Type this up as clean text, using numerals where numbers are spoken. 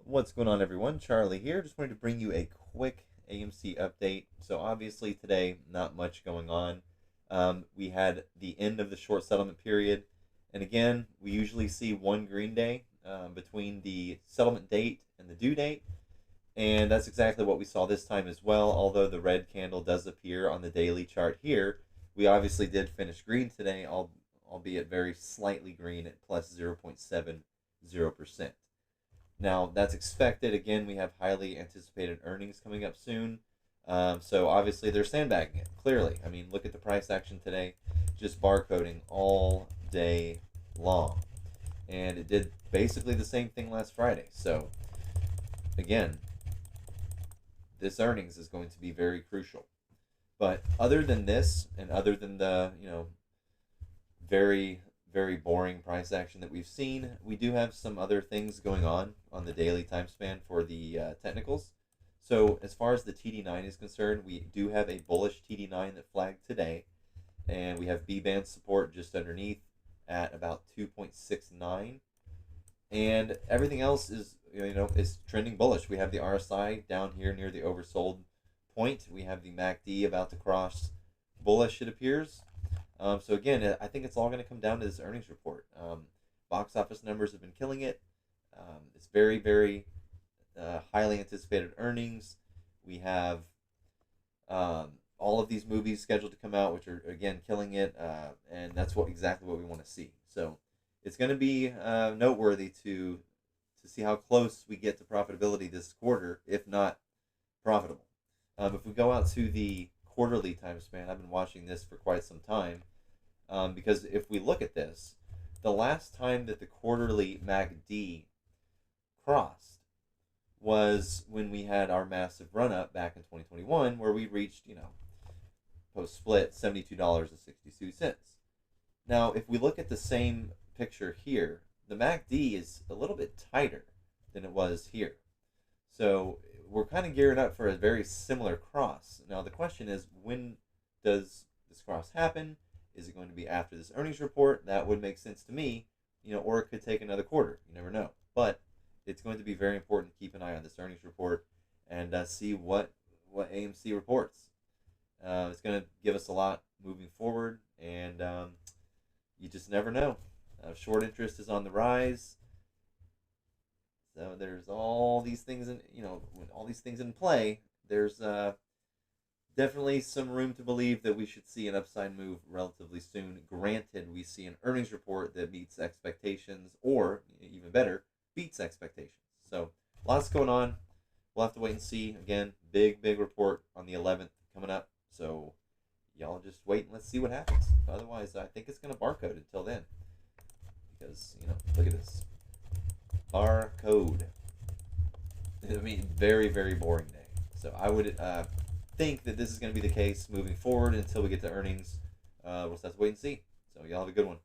What's going on, everyone? Charlie here. Just wanted to bring you a quick AMC update. So obviously today, not much going on. We had the end of the short settlement period. And again, we usually see one green day between the settlement date and the due date. And that's exactly what we saw this time as well. Although the red candle does appear on the daily chart here, we obviously did finish green today, albeit very slightly green at plus 0.70%. Now, that's expected. Again, we have highly anticipated earnings coming up soon. So obviously they're sandbagging it, clearly. I mean, look at the price action today, just barcoding all day long. And it did basically the same thing last Friday. So again, this earnings is going to be very crucial. But other than this, and other than the, very, very boring price action that we've seen, we do have some other things going on the daily time span for the technicals. So as far as the TD9 is concerned, we do have a bullish TD9 that flagged today, and we have B-band support just underneath at about 2.69, and everything else is is trending bullish. We have the RSI down here near the oversold point. We have the MACD about to cross bullish, it appears. So again, I think it's all going to come down to this earnings report. Box office numbers have been killing it. It's very, very highly anticipated earnings. We have all of these movies scheduled to come out, which are again killing it, and that's exactly what we want to see. So it's going to be noteworthy to see how close we get to profitability this quarter, if not profitable. If we go out to the quarterly time span, I've been watching this for quite some time, because if we look at this, the last time that the quarterly MACD crossed was when we had our massive run up back in 2021, where we reached, post split, $72.62. Now, if we look at the same picture here, the MACD is a little bit tighter than it was here. So we're kind of gearing up for a very similar cross. Now the question is, when does this cross happen? Is it going to be after this earnings report? That would make sense to me, or it could take another quarter. You never know. But it's going to be very important to keep an eye on this earnings report and see what AMC reports. It's going to give us a lot moving forward, and you just never know. Short interest is on the rise. So there's all these things in play. There's definitely some room to believe that we should see an upside move relatively soon. Granted, we see an earnings report that meets expectations, or even better, beats expectations. So lots going on. We'll have to wait and see. Again, big report on the 11th coming up. So y'all just wait and let's see what happens. Otherwise, I think it's going to barcode until then. Because, look at this. Barcode. I mean, very, very boring day. So I would think that this is going to be the case moving forward until we get to earnings. We'll just have to wait and see. So y'all have a good one.